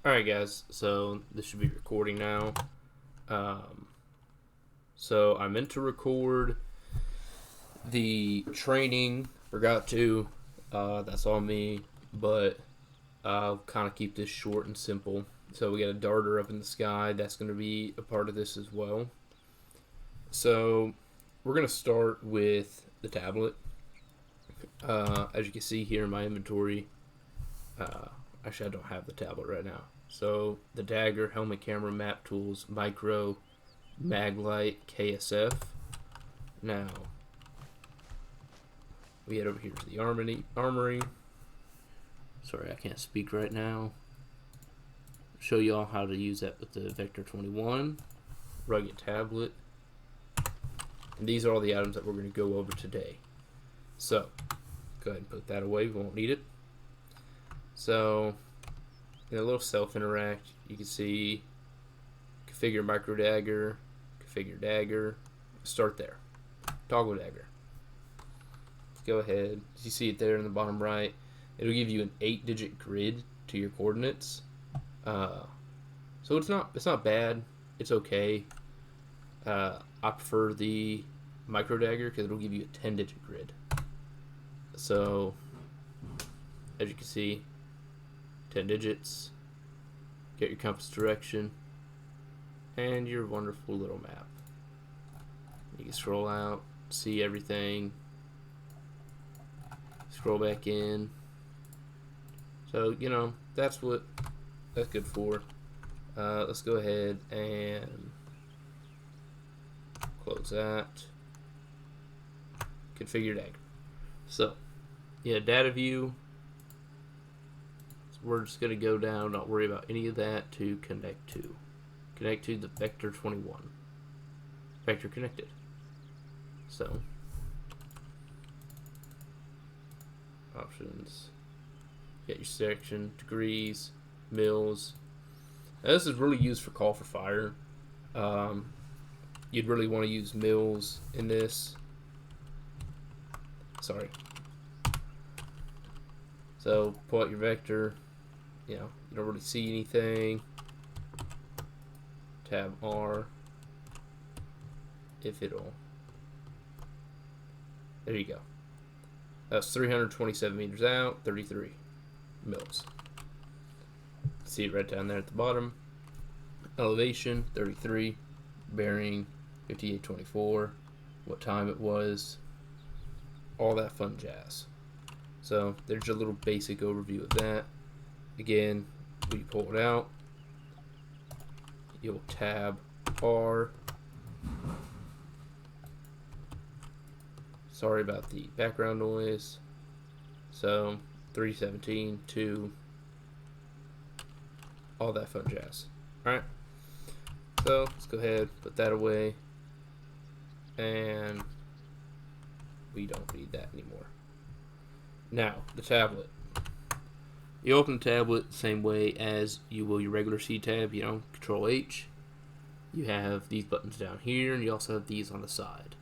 Alright guys, so this should be recording now. Um, so I meant to record the training, forgot to, that's on me, but I'll kind of keep this short and simple. So we got a darter up in the sky, that's going to be a part of this as well. So we're going to start with the tablet. As you can see here in my inventory, actually I don't have the tablet right now. So the dagger, helmet, camera, map tools, micro, maglite, KSF. Now we head over here to the armory. Sorry, I can't speak right now. Show you all how to use that with the Vector 21 rugged tablet. And these are all the items that we're going to go over today. So go ahead and put that away. We won't need it. So in a little self-interact, you can see configure micro dagger, configure dagger, start there. Toggle dagger. Go ahead. You see it there in the bottom right. It'll give you an 8-digit grid to your coordinates. So it's not bad. It's okay. I prefer the micro dagger because it'll give you a 10-digit grid. So as you can see, 10 digits, get your compass direction, and your wonderful little map. You can scroll out, see everything, scroll back in. So, you know, that's what that's good for. Let's go ahead and close that. Configure dagger. So, yeah, data view. We're just going to go down, not worry about any of that, to connect to. Connect to the Vector 21. Vector connected. So, options. Get your section, degrees, mils. Now this is really used for call for fire. You'd really want to use mils in this. Sorry. So, pull out your vector. You know, you don't really see anything. Tab R. If it'll. There you go. That's 327 meters out, 33 mils. See it right down there at the bottom. Elevation, 33. Bearing, 5824. What time it was. All that fun jazz. So, there's your little basic overview of that. Again, when you pull it out, you'll tab R. Sorry about the background noise. So, 317, 2, all that fun jazz. Alright, so let's go ahead, put that away, and we don't need that anymore. Now, the tablet. You open the tablet the same way as you will your regular C tab, you know, Control H. You have these buttons down here, and you also have these on the side.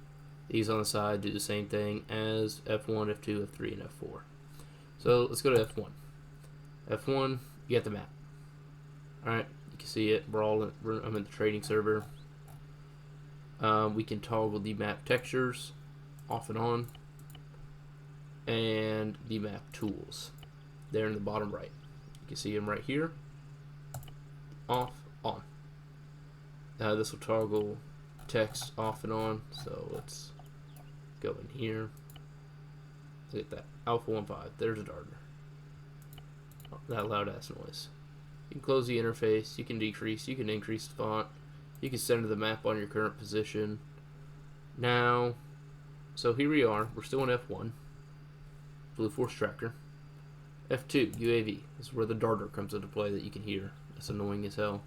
These on the side do the same thing as F1, F2, F3, and F4. So let's go to F1. F1, you get the map. Alright, you can see it. I'm in the trading server. We can toggle the map textures off and on, and the map tools. There in the bottom right. You can see them right here. Off, on. This will toggle text off and on. So let's go in here. Look at that. Alpha 1.5. There's a darter. Oh, that loud ass noise. You can close the interface. You can decrease. You can increase the font. You can center the map on your current position. Now, so here we are. We're still in F1. Blue Force Tracker. F2, UAV. This is where the darter comes into play that you can hear. It's annoying as hell.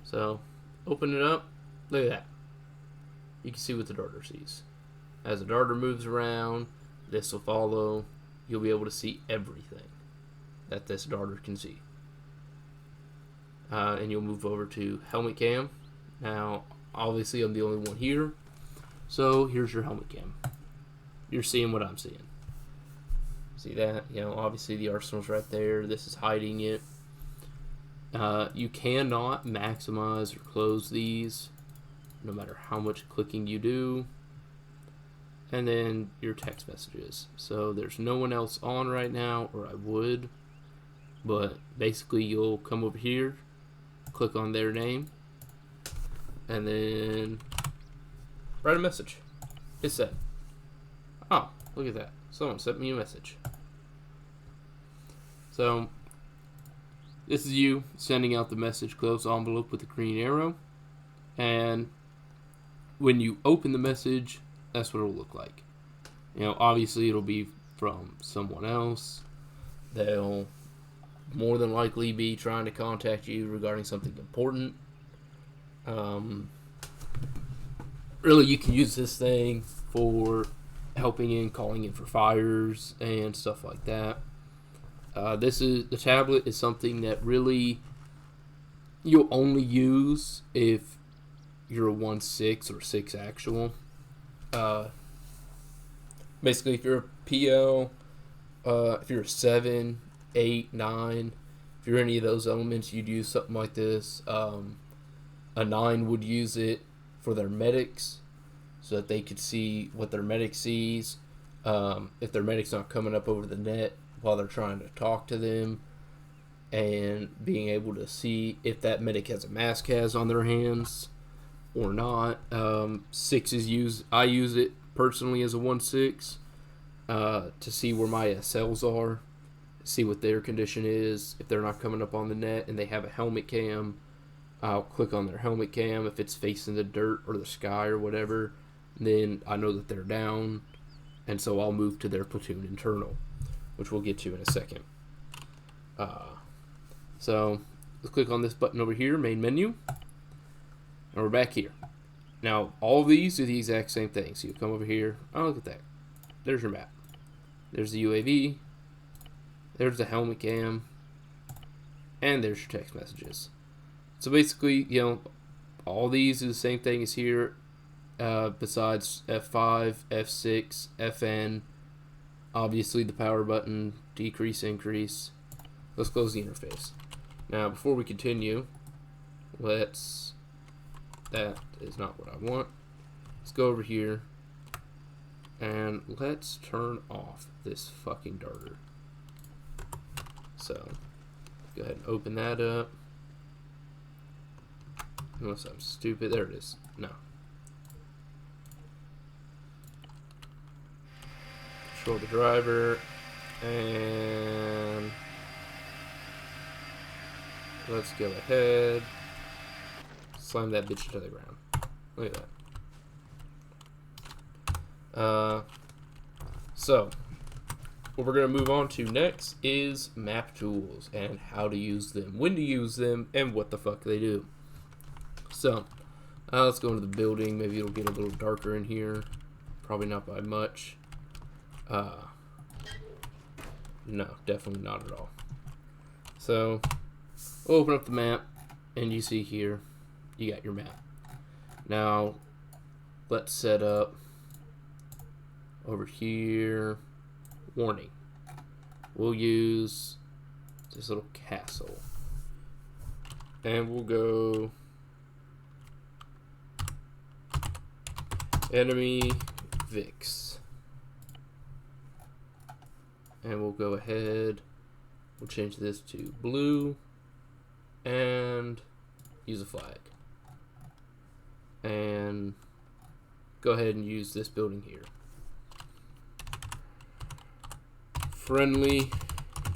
So, open it up. Look at that. You can see what the darter sees. As the darter moves around, this will follow. You'll be able to see everything that this darter can see. And you'll move over to helmet cam. Now, obviously I'm the only one here. So, here's your helmet cam. You're seeing what I'm seeing. See that? You know, obviously the arsenal's right there. This is hiding it. You cannot maximize or close these, no matter how much clicking you do. And then your text messages. So there's no one else on right now, or I would. But basically you'll come over here, click on their name, and then write a message. Hit send. Oh, look at that. Someone sent me a message. So this is you sending out the message, close envelope with the green arrow. And when you open the message, that's what it'll look like. You know, obviously it'll be from someone else. They'll more than likely be trying to contact you regarding something important. Really, you can use this thing for helping in, calling in for fires and stuff like that. The tablet is something that really you'll only use if you're a 1.6 or 6 actual. Basically, if you're a PL, if you're a 7, 8, 9, if you're any of those elements, you'd use something like this. A 9 would use it for their medics, so that they could see what their medic sees. If their medic's not coming up over the net while they're trying to talk to them, and being able to see if that medic has a mask on their hands or not. 6 is used. I use it personally as a 1.6 to see where my SLs are, see what their condition is. If they're not coming up on the net and they have a helmet cam, I'll click on their helmet cam. If it's facing the dirt or the sky or whatever, then I know that they're down, and so I'll move to their platoon internal, which we'll get to in a second. So let's click on this button over here, main menu, and we're back here. Now, all of these are the exact same thing. So you come over here. Oh, look at that. There's your map. There's the UAV. There's the helmet cam. And there's your text messages. So basically, you know, all these are the same thing as here, besides F5, F6, FN. Obviously, the power button, decrease, increase. Let's close the interface. Now, before we continue, that is not what I want. Let's go over here and let's turn off this fucking darter. So, go ahead and open that up. Unless I'm stupid. There it is. No. Control the driver and let's go ahead. Slam that bitch to the ground. Look at that. So, what we're going to move on to next is map tools and how to use them, when to use them, and what the fuck they do. So, let's go into the building. Maybe it'll get a little darker in here. Probably not by much. No, definitely not at all. So, we'll open up the map, and you see here, you got your map. Now, let's set up over here, warning. We'll use this little castle. And we'll go enemy Vix. And we'll go ahead, we'll change this to blue and use a flag. And go ahead and use this building here. Friendly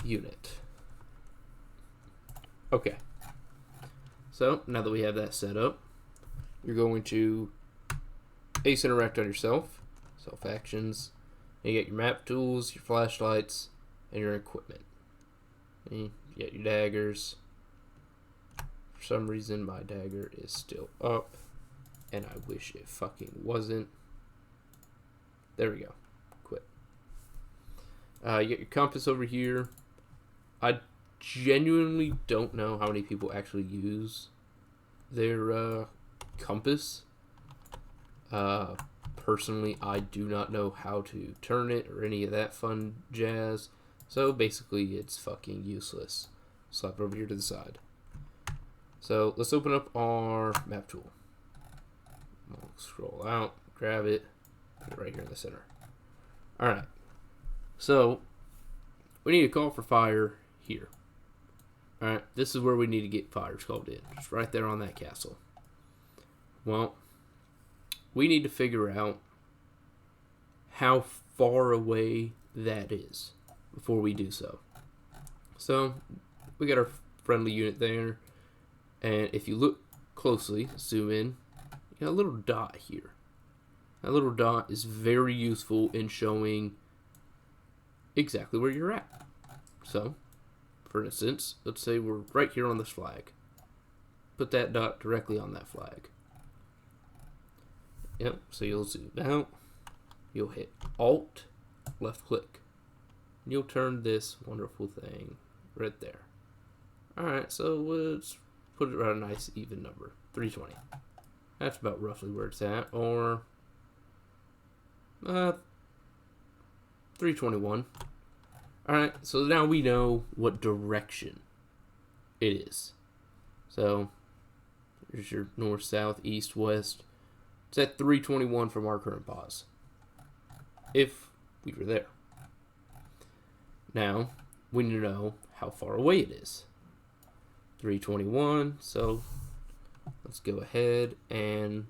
unit. Okay. So, now that we have that set up, you're going to ace interact on yourself, self actions, and you get your map tools, your flashlights, and your equipment. And you get your daggers. For some reason, my dagger is still up, and I wish it fucking wasn't. There we go. Quit. You get your compass over here. I genuinely don't know how many people actually use their compass. Personally, I do not know how to turn it or any of that fun jazz. So basically, it's fucking useless. Slap it over here to the side. So let's open up our map tool. We'll scroll out, grab it, put it right here in the center. Alright, so we need to call for fire here. Alright, this is where we need to get fires called in, just right there on that castle. Well, we need to figure out how far away that is before we do so. So we got our friendly unit there, and if you look closely, zoom in, you got a little dot here. That little dot is very useful in showing exactly where you're at. So, for instance, let's say we're right here on this flag. Put that dot directly on that flag. Yep, so you'll zoom out, you'll hit Alt, left click, and you'll turn this wonderful thing right there. Alright, so let's put it at a nice even number, 320. That's about roughly where it's at, or 321. Alright, so now we know what direction it is. So, here's your north, south, east, west. It's at 321 from our current pause, if we were there. Now, we need to know how far away it is. 321, so let's go ahead and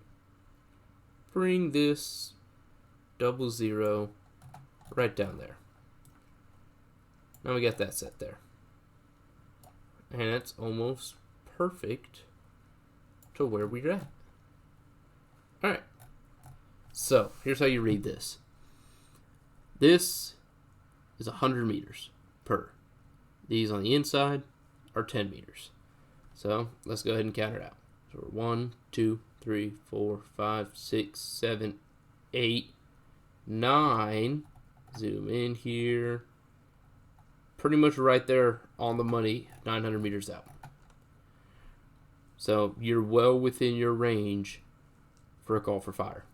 bring this 00 right down there. Now we got that set there. And it's almost perfect to where we're at. Alright. So, here's how you read this. This is 100 meters per. These on the inside are 10 meters. So, let's go ahead and count it out. So, 1, 2, 3, 4, 5, 6, 7, 8, 9. Zoom in here. Pretty much right there on the money, 900 meters out. So, you're well within your range for a call for fire.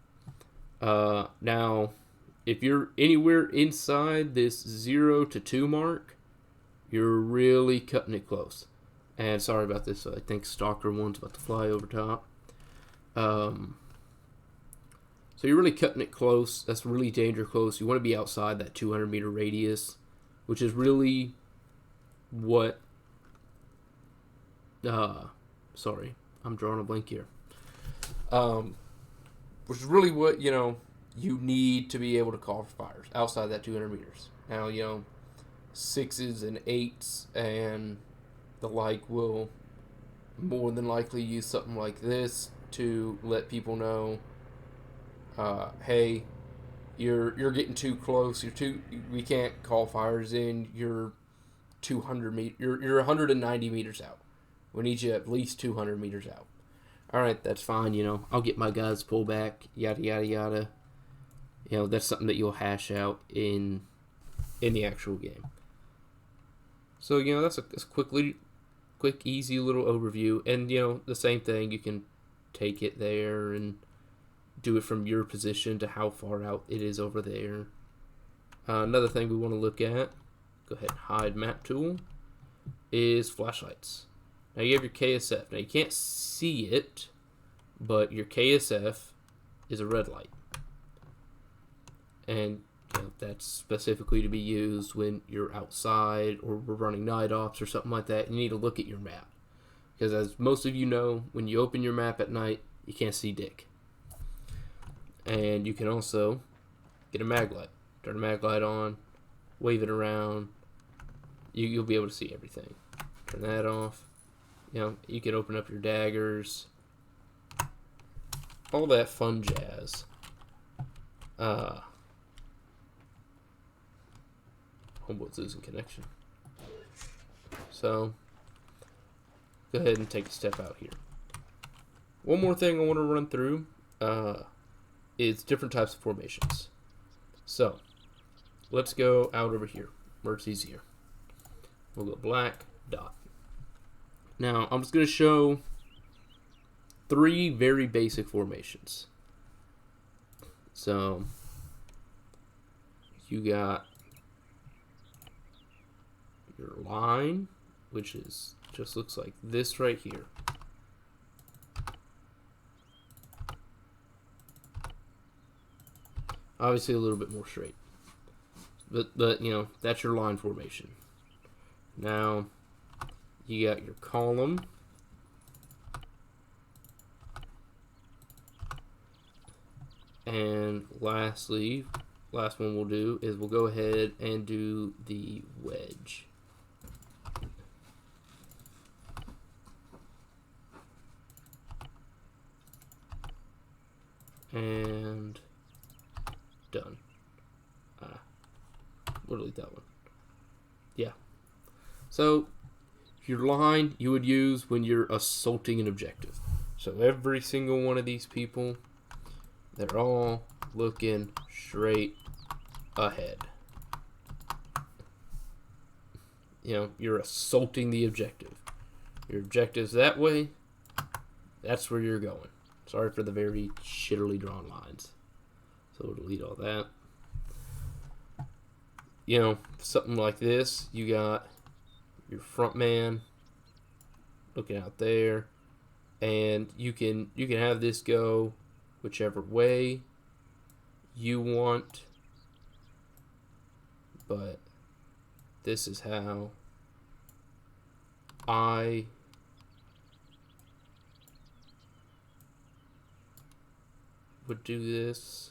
Now, if you're anywhere inside this 0 to 2 mark, you're really cutting it close. And sorry about this, I think Stalker 1's about to fly over top. So you're really cutting it close. That's really danger close. You want to be outside that 200 meter radius, which is really what... sorry, I'm drawing a blank here. Which is really what, you need to be able to call for fires outside that 200 meters. Now, 6s and 8s and the like will more than likely use something like this to let people know, hey, you're getting too close. We can't call fires in. You're 200 you're 190 meters out. We need you at least 200 meters out. Alright, that's fine, I'll get my guys pull back, yada, yada, yada. That's something that you'll hash out in the actual game. So, that's a quick, easy little overview. And, the same thing, you can take it there and do it from your position to how far out it is over there. Another thing we want to look at, go ahead and hide map tool, is flashlights. Now you have your KSF. Now you can't see it, but your KSF is a red light. And that's specifically to be used when you're outside or we're running night ops or something like that. You need to look at your map. Because as most of you know, when you open your map at night, you can't see dick. And you can also get a mag light. Turn a mag light on, wave it around. You'll be able to see everything. Turn that off. You can open up your daggers. All that fun jazz. Homeboy's losing connection. So, go ahead and take a step out here. One more thing I want to run through is different types of formations. So, let's go out over here where it's easier. We'll go black, dot. Now, I'm just going to show 3 very basic formations. So, you got your line, which is just looks like this right here. Obviously a little bit more straight. But you know, that's your line formation. Now you got your column. And lastly, last one we'll do is we'll go ahead and do the wedge. And done. We'll delete that one. Yeah. So your line you would use when you're assaulting an objective. So every single one of these people, they're all looking straight ahead. You know, you're assaulting the objective. Your objective's that way. That's where you're going. Sorry for the very shittily drawn lines. So we'll delete all that. You know, something like this, you got your front man looking out there, and you can have this go whichever way you want, but this is how I would do this.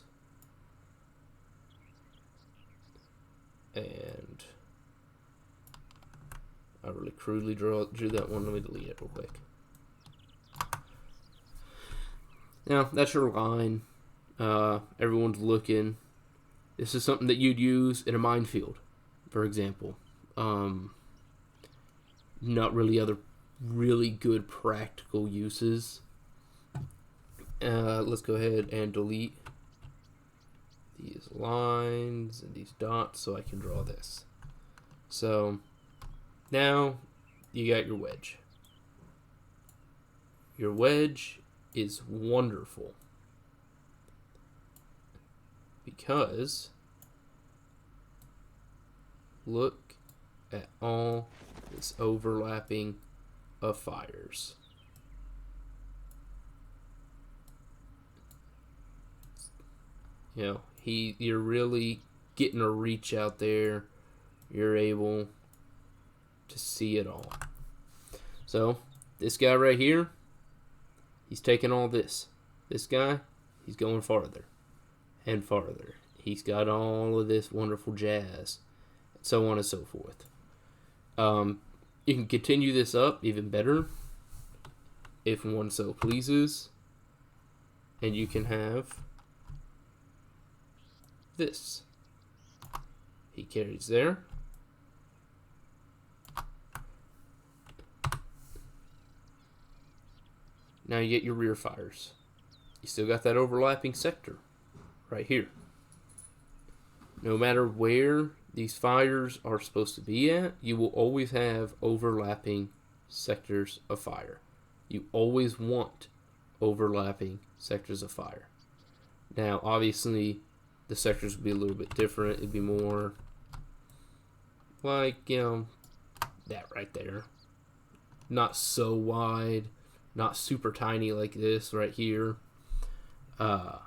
And I really crudely drew that one. Let me delete it real quick. Now, that's your line. Everyone's looking. This is something that you'd use in a minefield, for example. Not really other really good practical uses. Let's go ahead and delete these lines and these dots so I can draw this. So now you got your wedge. Your wedge is wonderful because look at all this overlapping of fires. You know, you're really getting a reach out there. You're able to see it all. So, this guy right here, he's taking all this. This guy, he's going farther and farther. He's got all of this wonderful jazz, and so on and so forth. You can continue this up even better if one so pleases, and you can have this. He carries there. Now you get your rear fires. You still got that overlapping sector right here. No matter where these fires are supposed to be at, you will always have overlapping sectors of fire. You always want overlapping sectors of fire. Now, obviously, the sectors would be a little bit different. It'd be more like, you know, that right there. Not so wide, not super tiny like this right here. But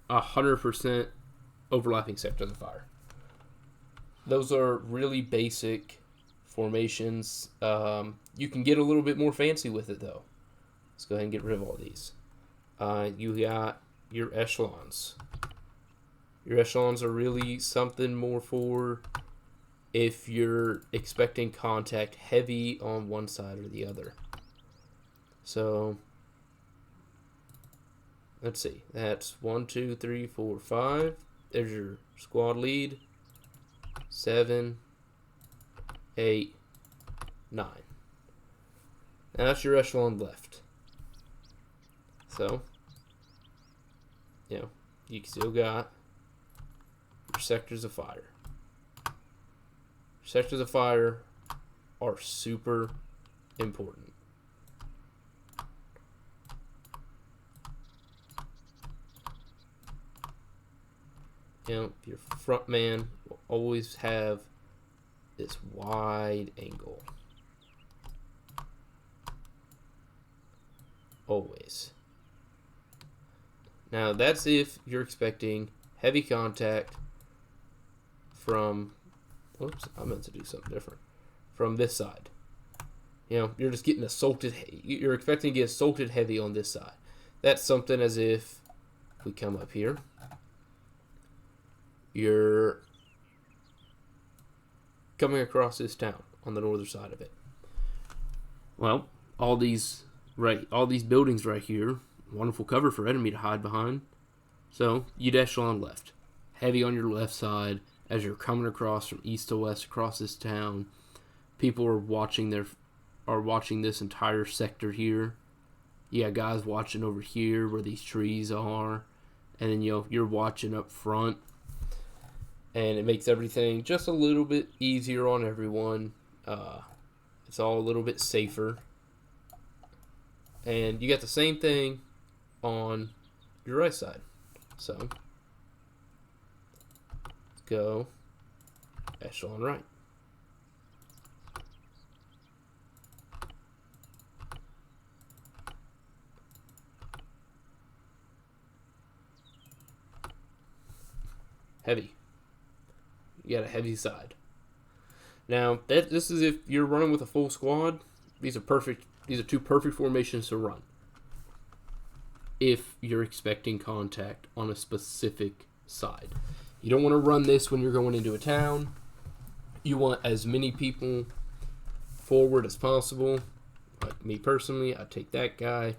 100% overlapping sectors of fire. Those are really basic formations. You can get a little bit more fancy with it, though. Let's go ahead and get rid of all these. You got your echelons. Your echelons are really something more for if you're expecting contact heavy on one side or the other. So, let's see. That's 1, 2, 3, 4, 5. There's your squad lead. 7, 8, 9. Now that's your echelon left. So, you know, you still got your sectors of fire. Sectors of fire are super important. You know, your front man will always have this wide angle. Always. Now that's if you're expecting heavy contact from, whoops, I meant to do something different, from this side. You know, you're just getting assaulted, you're expecting to get assaulted heavy on this side. That's something as if we come up here, you're coming across this town on the northern side of it. Well, all these buildings right here, wonderful cover for enemy to hide behind. So you'd echelon left, heavy on your left side as you're coming across from east to west across this town. People are watching this entire sector here. You got guys watching over here where these trees are, and then you're watching up front, and it makes everything just a little bit easier on everyone. It's all a little bit safer, and you got the same thing on your right side. So let's go echelon right. Heavy. You got a heavy side. Now, this is if you're running with a full squad. These are perfect. These are two perfect formations to run. If you're expecting contact on a specific side, you don't want to run this when you're going into a town. You want as many people forward as possible. Like me personally, I take that guy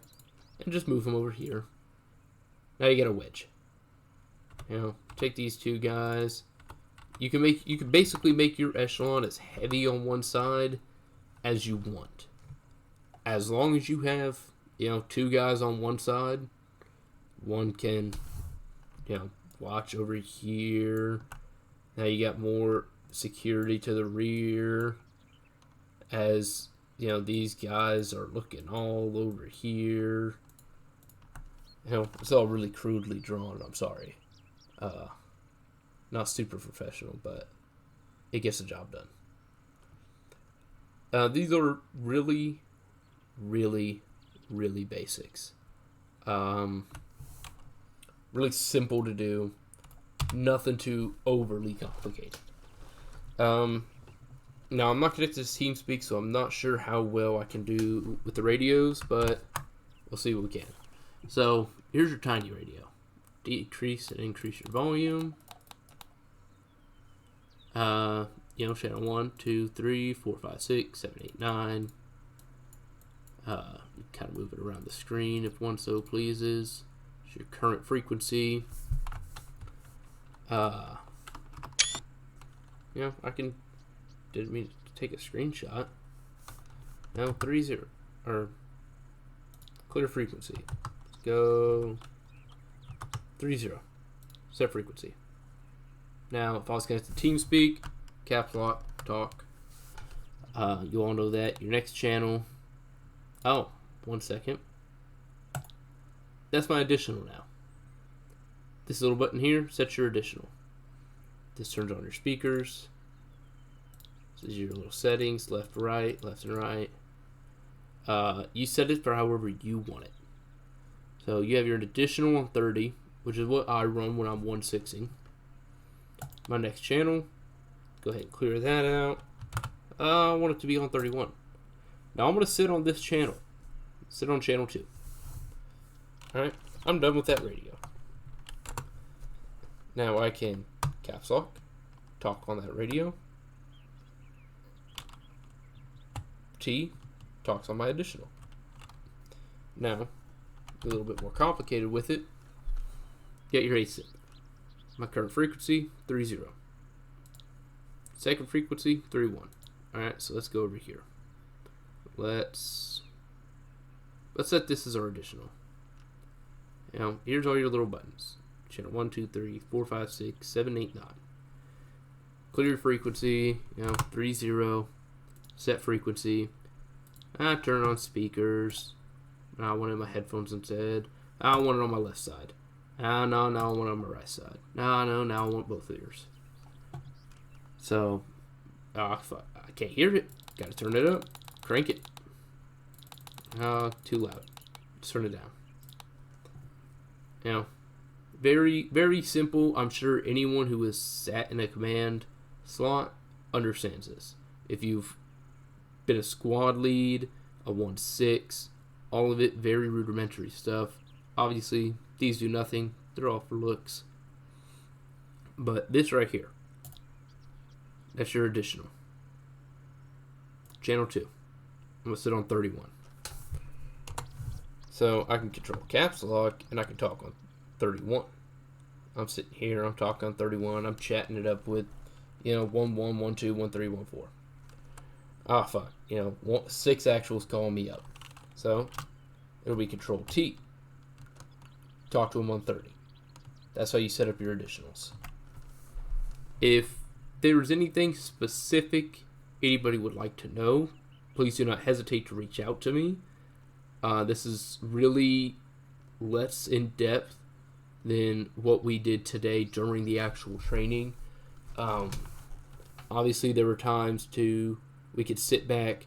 and just move him over here. Now you get a wedge. You know, take these two guys. You can basically make your echelon as heavy on one side as you want. As long as you have, two guys on one side, one can, watch over here. Now you got more security to the rear as, these guys are looking all over here. It's all really crudely drawn, I'm sorry. Not super professional, but it gets the job done. These are really, really, really basics. Really simple to do. Nothing too overly complicated. Now, I'm not connected to TeamSpeak, so I'm not sure how well I can do with the radios, but we'll see what we can. So, here's your tiny radio. Decrease and increase your volume. Channel 1, 2, 3, 4, 5, 6, 7, 8, 9. You kind of move it around the screen if one so pleases. It's your current frequency. I didn't mean to take a screenshot. Now 30 or clear frequency. Let's go 30. Set frequency. Now, if I was connected to TeamSpeak, caps lock, talk, you all know that. Your next channel. Oh, 1 second. That's my additional now. This little button here sets your additional. This turns on your speakers. This is your little settings, left, and right. You set it for however you want it. So you have your additional on 30, which is what I run when I'm 1/6ing. My next channel, go ahead and clear that out. I want it to be on 31. Now I'm going to sit on this channel. Sit on channel 2. Alright, I'm done with that radio. Now I can caps lock, talk on that radio. T talks on my additional. Now, a little bit more complicated with it. Get your ASIC. My current frequency, 30. Second frequency, 31. Alright, so let's go over here. Let's set this as our additional. Now, here's all your little buttons. Channel 1, 2, 3, 4, 5, 6, 7, 8, 9. Clear frequency, 30. Set frequency. I turn on speakers. I want it in my headphones instead. I want it on my left side. No, I want it on my right side. Now I want both ears. So, I can't hear it. Gotta turn it up. Crank it. Too loud. Just turn it down. Very, very simple. I'm sure anyone who has sat in a command slot understands this. If you've been a squad lead, a 1-6, all of it very rudimentary stuff. Obviously, these do nothing. They're all for looks. But this right here, that's your additional. Channel 2. I'm going to sit on 31. So I can control caps lock and I can talk on 31. I'm sitting here, I'm talking on 31, I'm chatting it up with, 1-1, 1-2, 1-3, 1-4. Ah, fuck. 6 actuals calling me up. So it'll be control T. Talk to him on 30. That's how you set up your additionals. If there's anything specific anybody would like to know, please do not hesitate to reach out to me. This is really less in depth than what we did today during the actual training. Obviously, there were times we could sit back,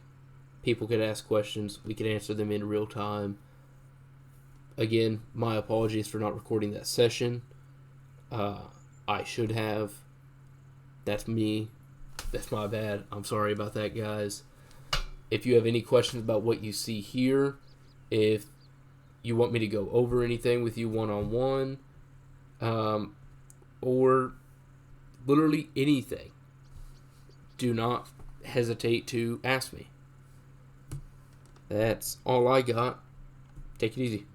people could ask questions, we could answer them in real time. Again, my apologies for not recording that session. I should have. That's me. That's my bad. I'm sorry about that, guys. If you have any questions about what you see here, if you want me to go over anything with you one-on-one, or literally anything, do not hesitate to ask me. That's all I got. Take it easy.